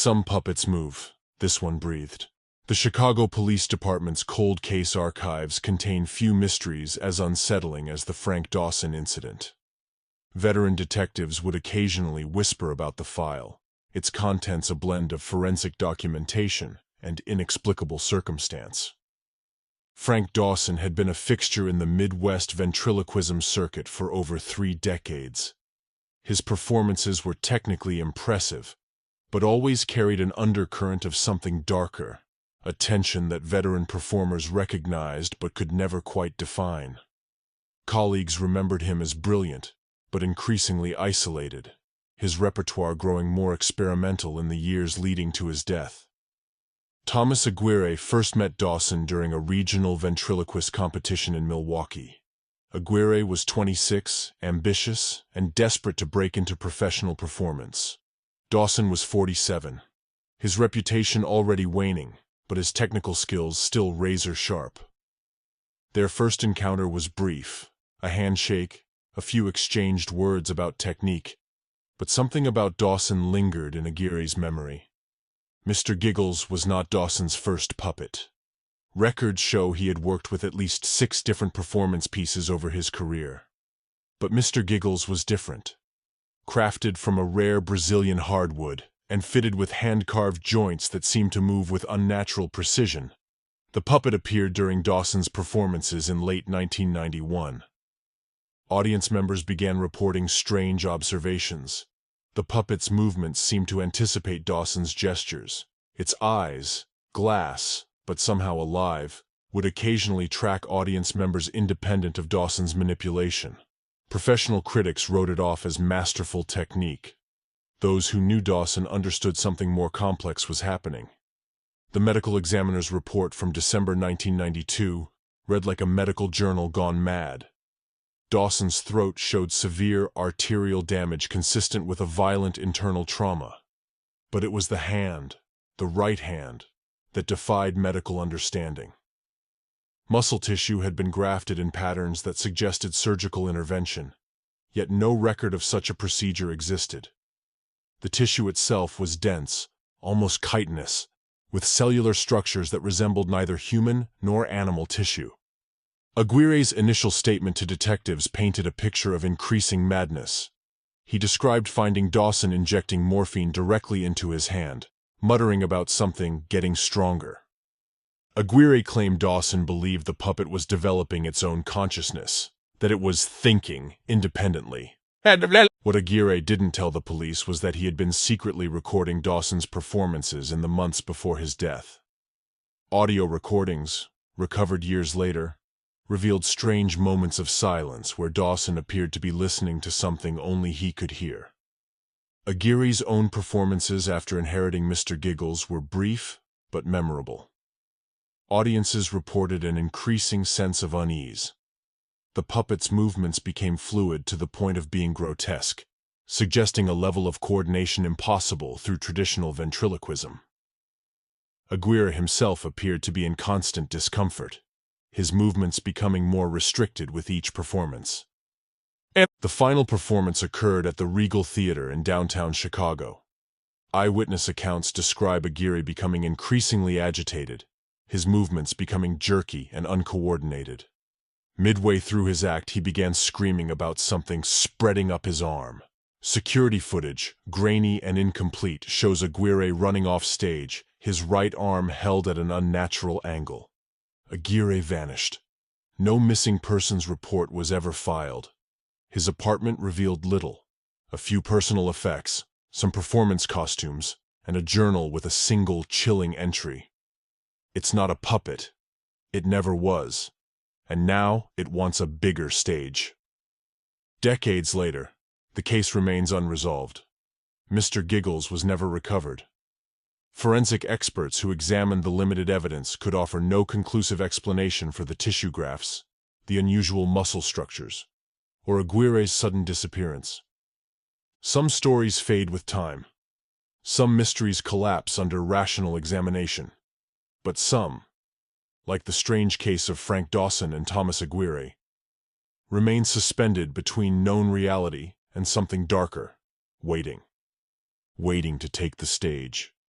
Some puppets move. This one breathed. The Chicago Police Department's cold case archives contain few mysteries as unsettling as the Frank Dawson incident. Veteran detectives would occasionally whisper about the file, its contents a blend of forensic documentation and inexplicable circumstance. Frank Dawson had been a fixture in the Midwest ventriloquism circuit for over 3 decades. His performances were technically impressive, but always carried an undercurrent of something darker, a tension that veteran performers recognized but could never quite define. Colleagues remembered him as brilliant, but increasingly isolated, his repertoire growing more experimental in the years leading to his death. Thomas Aguirre first met Dawson during a regional ventriloquist competition in Milwaukee. Aguirre was 26, ambitious, and desperate to break into professional performance. Dawson was 47, his reputation already waning, but his technical skills still razor-sharp. Their first encounter was brief, a handshake, a few exchanged words about technique, but something about Dawson lingered in Aguirre's memory. Mr. Giggles was not Dawson's first puppet. Records show he had worked with at least 6 different performance pieces over his career. But Mr. Giggles was different. Crafted from a rare Brazilian hardwood and fitted with hand-carved joints that seemed to move with unnatural precision, the puppet appeared during Dawson's performances in late 1991. Audience members began reporting strange observations. The puppet's movements seemed to anticipate Dawson's gestures. Its eyes, glass, but somehow alive, would occasionally track audience members independent of Dawson's manipulation. Professional critics wrote it off as masterful technique. Those who knew Dawson understood something more complex was happening. The medical examiner's report from December 1992 read like a medical journal gone mad. Dawson's throat showed severe arterial damage consistent with a violent internal trauma. But it was the hand, the right hand, that defied medical understanding. Muscle tissue had been grafted in patterns that suggested surgical intervention, yet no record of such a procedure existed. The tissue itself was dense, almost chitinous, with cellular structures that resembled neither human nor animal tissue. Aguirre's initial statement to detectives painted a picture of increasing madness. He described finding Dawson injecting morphine directly into his hand, muttering about something getting stronger. Aguirre claimed Dawson believed the puppet was developing its own consciousness, that it was thinking independently. What Aguirre didn't tell the police was that he had been secretly recording Dawson's performances in the months before his death. Audio recordings, recovered years later, revealed strange moments of silence where Dawson appeared to be listening to something only he could hear. Aguirre's own performances after inheriting Mr. Giggles were brief but memorable. Audiences reported an increasing sense of unease. The puppet's movements became fluid to the point of being grotesque, suggesting a level of coordination impossible through traditional ventriloquism. Aguirre himself appeared to be in constant discomfort, his movements becoming more restricted with each performance. The final performance occurred at the Regal Theater in downtown Chicago. Eyewitness accounts describe Aguirre becoming increasingly agitated, his movements becoming jerky and uncoordinated. Midway through his act, he began screaming about something spreading up his arm. Security footage, grainy and incomplete, shows Aguirre running off stage, his right arm held at an unnatural angle. Aguirre vanished. No missing persons report was ever filed. His apartment revealed little: a few personal effects, some performance costumes, and a journal with a single chilling entry. It's not a puppet. It never was. And now it wants a bigger stage. Decades later, the case remains unresolved. Mr. Giggles was never recovered. Forensic experts who examined the limited evidence could offer no conclusive explanation for the tissue grafts, the unusual muscle structures, or Aguirre's sudden disappearance. Some stories fade with time. Some mysteries collapse under rational examination. But some, like the strange case of Frank Dawson and Thomas Aguirre, remain suspended between known reality and something darker, waiting to take the stage.